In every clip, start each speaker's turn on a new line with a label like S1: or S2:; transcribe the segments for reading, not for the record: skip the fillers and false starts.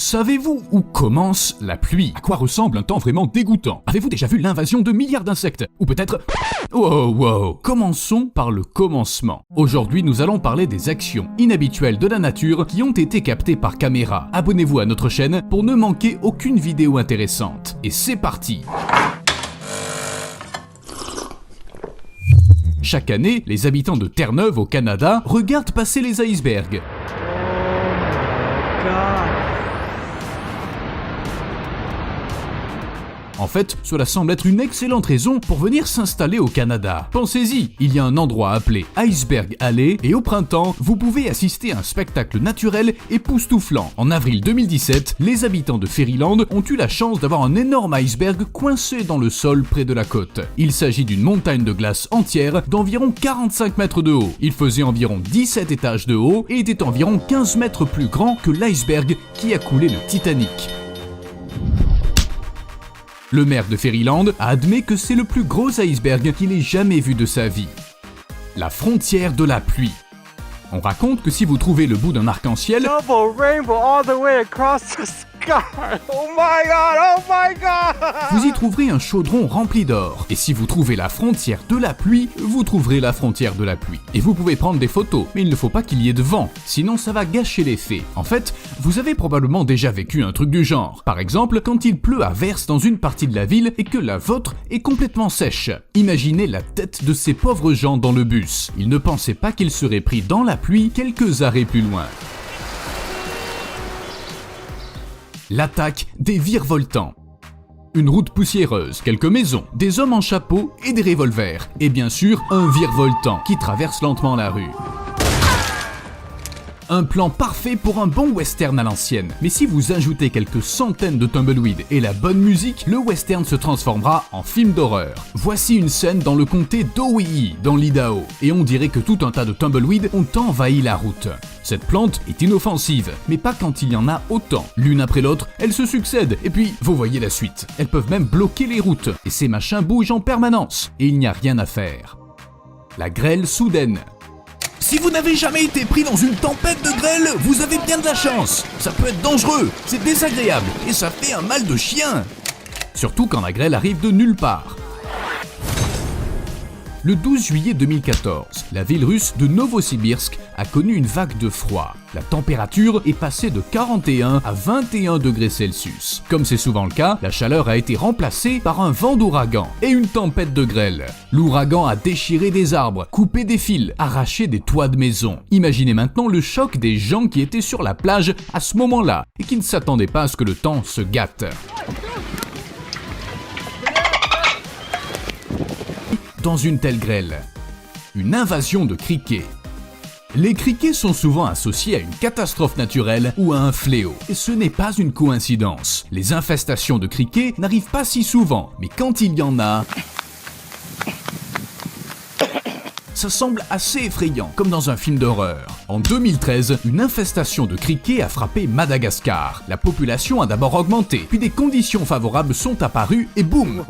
S1: Savez-vous où commence la pluie? À quoi ressemble un temps vraiment dégoûtant? Avez-vous déjà vu l'invasion de milliards d'insectes? Ou peut-être... Wow. Commençons par le commencement. Aujourd'hui, nous allons parler des actions inhabituelles de la nature qui ont été captées par caméra. Abonnez-vous à notre chaîne pour ne manquer aucune vidéo intéressante. Et c'est parti! Chaque année, les habitants de Terre-Neuve au Canada regardent passer les icebergs. En fait, cela semble être une excellente raison pour venir s'installer au Canada. Pensez-y, il y a un endroit appelé Iceberg Alley et au printemps, vous pouvez assister à un spectacle naturel époustouflant. En avril 2017, les habitants de Ferryland ont eu la chance d'avoir un énorme iceberg coincé dans le sol près de la côte. Il s'agit d'une montagne de glace entière d'environ 45 mètres de haut. Il faisait environ 17 étages de haut et était environ 15 mètres plus grand que l'iceberg qui a coulé le Titanic. Le maire de Ferryland a admis que c'est le plus gros iceberg qu'il ait jamais vu de sa vie. La frontière de la pluie. On raconte que si vous trouvez le bout d'un arc-en-ciel, vous y trouverez un chaudron rempli d'or. Et si vous trouvez la frontière de la pluie, vous trouverez la frontière de la pluie. Et vous pouvez prendre des photos, mais il ne faut pas qu'il y ait de vent, sinon ça va gâcher l'effet. En fait, vous avez probablement déjà vécu un truc du genre. Par exemple, quand il pleut à verse dans une partie de la ville et que la vôtre est complètement sèche. Imaginez la tête de ces pauvres gens dans le bus. Ils ne pensaient pas qu'ils seraient pris dans la pluie quelques arrêts plus loin. L'attaque des virevoltants. Une route poussiéreuse, quelques maisons, des hommes en chapeau et des revolvers. Et bien sûr, un virevoltant qui traverse lentement la rue. Un plan parfait pour un bon western à l'ancienne. Mais si vous ajoutez quelques centaines de tumbleweeds et la bonne musique, le western se transformera en film d'horreur. Voici une scène dans le comté d'Owee, dans l'Idaho. Et on dirait que tout un tas de tumbleweeds ont envahi la route. Cette plante est inoffensive, mais pas quand il y en a autant. L'une après l'autre, elles se succèdent, et puis vous voyez la suite. Elles peuvent même bloquer les routes, et ces machins bougent en permanence, et il n'y a rien à faire. La grêle soudaine. Si vous n'avez jamais été pris dans une tempête de grêle, vous avez bien de la chance. Ça peut être dangereux, c'est désagréable, et ça fait un mal de chien. Surtout quand la grêle arrive de nulle part. Le 12 juillet 2014, la ville russe de Novosibirsk a connu une vague de froid. La température est passée de 41 à 21 degrés Celsius. Comme c'est souvent le cas, la chaleur a été remplacée par un vent d'ouragan et une tempête de grêle. L'ouragan a déchiré des arbres, coupé des fils, arraché des toits de maisons. Imaginez maintenant le choc des gens qui étaient sur la plage à ce moment-là et qui ne s'attendaient pas à ce que le temps se gâte. Dans une telle grêle, une invasion de criquets. Les criquets sont souvent associés à une catastrophe naturelle ou à un fléau. Et ce n'est pas une coïncidence. Les infestations de criquets n'arrivent pas si souvent, mais quand il y en a... ça semble assez effrayant, comme dans un film d'horreur. En 2013, une infestation de criquets a frappé Madagascar. La population a d'abord augmenté, puis des conditions favorables sont apparues et boum!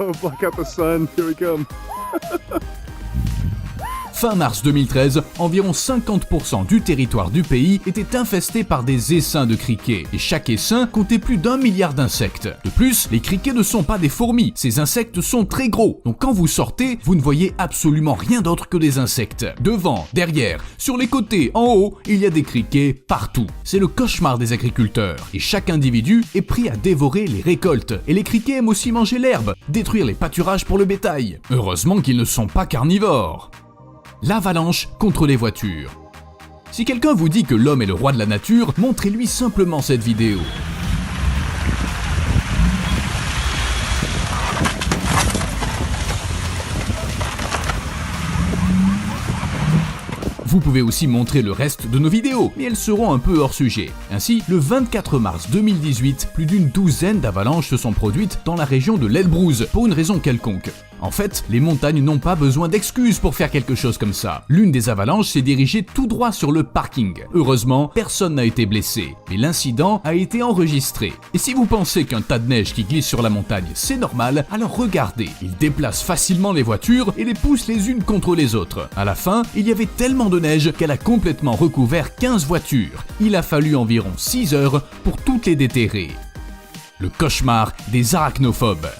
S1: Fin mars 2013, environ 50% du territoire du pays était infesté par des essaims de criquets, et chaque essaim comptait plus d'1 milliard d'insectes. De plus, les criquets ne sont pas des fourmis, ces insectes sont très gros, donc quand vous sortez, vous ne voyez absolument rien d'autre que des insectes. Devant, derrière, sur les côtés, en haut, il y a des criquets partout. C'est le cauchemar des agriculteurs, et chaque individu est pris à dévorer les récoltes. Et les criquets aiment aussi manger l'herbe, détruire les pâturages pour le bétail. Heureusement qu'ils ne sont pas carnivores. L'avalanche contre les voitures. Si quelqu'un vous dit que l'homme est le roi de la nature, montrez-lui simplement cette vidéo. Vous pouvez aussi montrer le reste de nos vidéos, mais elles seront un peu hors sujet. Ainsi, le 24 mars 2018, plus d'une douzaine d'avalanches se sont produites dans la région de l'Elbrouz, pour une raison quelconque. En fait, les montagnes n'ont pas besoin d'excuses pour faire quelque chose comme ça. L'une des avalanches s'est dirigée tout droit sur le parking. Heureusement, personne n'a été blessé, mais l'incident a été enregistré. Et si vous pensez qu'un tas de neige qui glisse sur la montagne, c'est normal, alors regardez. Il déplace facilement les voitures et les pousse les unes contre les autres. À la fin, il y avait tellement de neige qu'elle a complètement recouvert 15 voitures. Il a fallu environ 6 heures pour toutes les déterrer. Le cauchemar des arachnophobes.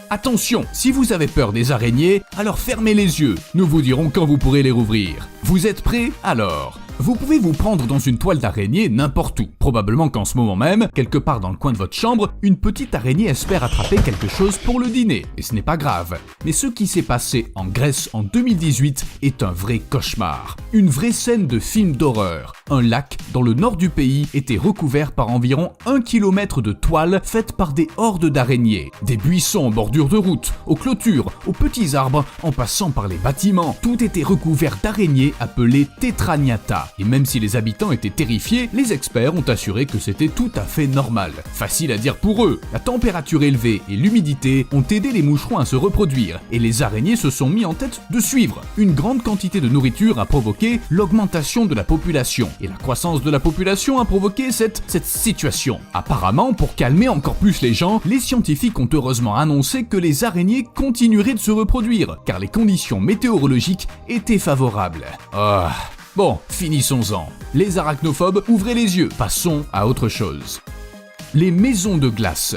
S1: Attention, si vous avez peur des araignées, alors fermez les yeux, nous vous dirons quand vous pourrez les rouvrir. Vous êtes prêts? Alors, vous pouvez vous prendre dans une toile d'araignée n'importe où. Probablement qu'en ce moment même, quelque part dans le coin de votre chambre, une petite araignée espère attraper quelque chose pour le dîner. Et ce n'est pas grave. Mais ce qui s'est passé en Grèce en 2018 est un vrai cauchemar. Une vraie scène de film d'horreur. Un lac dans le nord du pays était recouvert par environ 1 km de toile faite par des hordes d'araignées. Des buissons en bordure de route, aux clôtures, aux petits arbres, en passant par les bâtiments. Tout était recouvert d'araignées appelées Tetranyata. Et même si les habitants étaient terrifiés, les experts ont assuré que c'était tout à fait normal. Facile à dire pour eux, la température élevée et l'humidité ont aidé les moucherons à se reproduire, et les araignées se sont mis en tête de suivre. Une grande quantité de nourriture a provoqué l'augmentation de la population, et la croissance de la population a provoqué cette situation. Apparemment, pour calmer encore plus les gens, les scientifiques ont heureusement annoncé que les araignées continueraient de se reproduire, car les conditions météorologiques étaient favorables. Bon, finissons-en. Les arachnophobes, ouvrez les yeux, passons à autre chose. Les maisons de glace.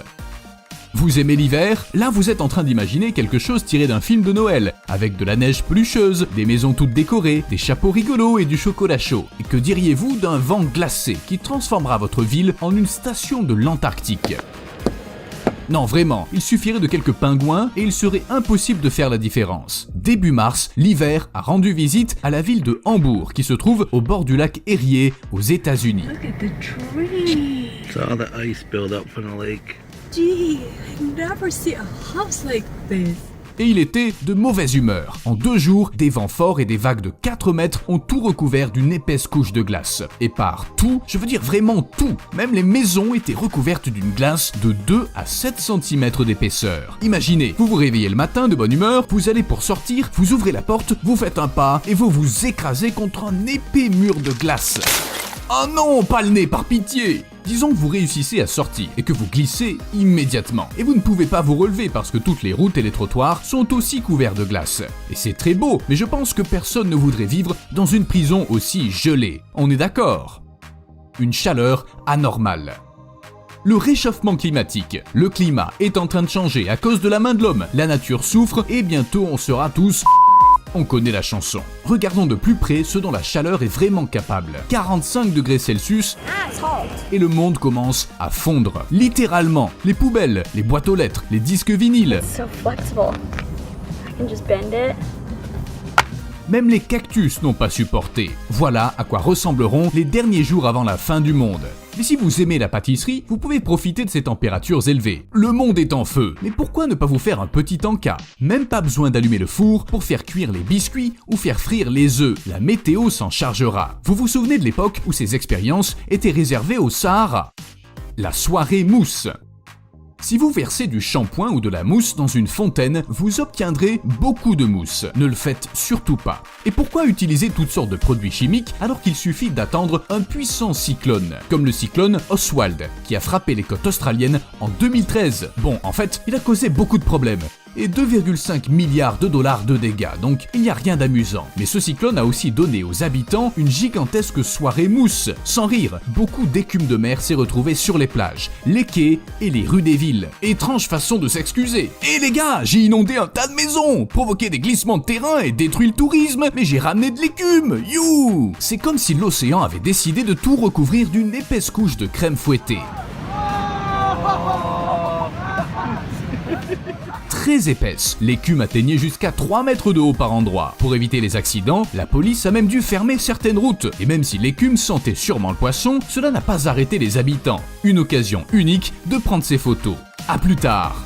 S1: Vous aimez l'hiver? Là, vous êtes en train d'imaginer quelque chose tiré d'un film de Noël, avec de la neige pelucheuse, des maisons toutes décorées, des chapeaux rigolos et du chocolat chaud. Et que diriez-vous d'un vent glacé qui transformera votre ville en une station de l'Antarctique? Non, vraiment, il suffirait de quelques pingouins et il serait impossible de faire la différence. Début mars, l'hiver a rendu visite à la ville de Hambourg, qui se trouve au bord du lac Erie, aux États-Unis.
S2: Look at the trees.
S3: It's all the ice build up from the lake.
S2: Gee, I never see a house like this.
S1: Et il était de mauvaise humeur. En 2 jours, des vents forts et des vagues de 4 mètres ont tout recouvert d'une épaisse couche de glace. Et par tout, je veux dire vraiment tout. Même les maisons étaient recouvertes d'une glace de 2 à 7 cm d'épaisseur. Imaginez, vous vous réveillez le matin de bonne humeur, vous allez pour sortir, vous ouvrez la porte, vous faites un pas et vous vous écrasez contre un épais mur de glace. Oh non, pas le nez, par pitié! Disons que vous réussissez à sortir et que vous glissez immédiatement. Et vous ne pouvez pas vous relever parce que toutes les routes et les trottoirs sont aussi couverts de glace. Et c'est très beau, mais je pense que personne ne voudrait vivre dans une prison aussi gelée. On est d'accord? Une chaleur anormale. Le réchauffement climatique. Le climat est en train de changer à cause de la main de l'homme. La nature souffre et bientôt on sera tous... On connaît la chanson. Regardons de plus près ce dont la chaleur est vraiment capable. 45 degrés Celsius et le monde commence à fondre. Littéralement, les poubelles, les boîtes aux lettres, les disques vinyles.
S4: So flexible. I can just bend it.
S1: Même les cactus n'ont pas supporté. Voilà à quoi ressembleront les derniers jours avant la fin du monde. Mais si vous aimez la pâtisserie, vous pouvez profiter de ces températures élevées. Le monde est en feu, mais pourquoi ne pas vous faire un petit encas? Même pas besoin d'allumer le four pour faire cuire les biscuits ou faire frire les œufs. La météo s'en chargera. Vous vous souvenez de l'époque où ces expériences étaient réservées au Sahara? La soirée mousse. Si vous versez du shampoing ou de la mousse dans une fontaine, vous obtiendrez beaucoup de mousse. Ne le faites surtout pas. Et pourquoi utiliser toutes sortes de produits chimiques alors qu'il suffit d'attendre un puissant cyclone, comme le cyclone Oswald, qui a frappé les côtes australiennes en 2013. Bon, en fait, il a causé beaucoup de problèmes. Et 2,5 milliards de dollars de dégâts, donc il n'y a rien d'amusant. Mais ce cyclone a aussi donné aux habitants une gigantesque soirée mousse. Sans rire, beaucoup d'écume de mer s'est retrouvée sur les plages, les quais et les rues des villes. Étrange façon de s'excuser. Et les gars, j'ai inondé un tas de maisons, provoqué des glissements de terrain et détruit le tourisme, mais j'ai ramené de l'écume, you! C'est comme si l'océan avait décidé de tout recouvrir d'une épaisse couche de crème fouettée. Très épaisse, l'écume atteignait jusqu'à 3 mètres de haut par endroit. Pour éviter les accidents, la police a même dû fermer certaines routes. Et même si l'écume sentait sûrement le poisson, cela n'a pas arrêté les habitants. Une occasion unique de prendre ces photos. À plus tard.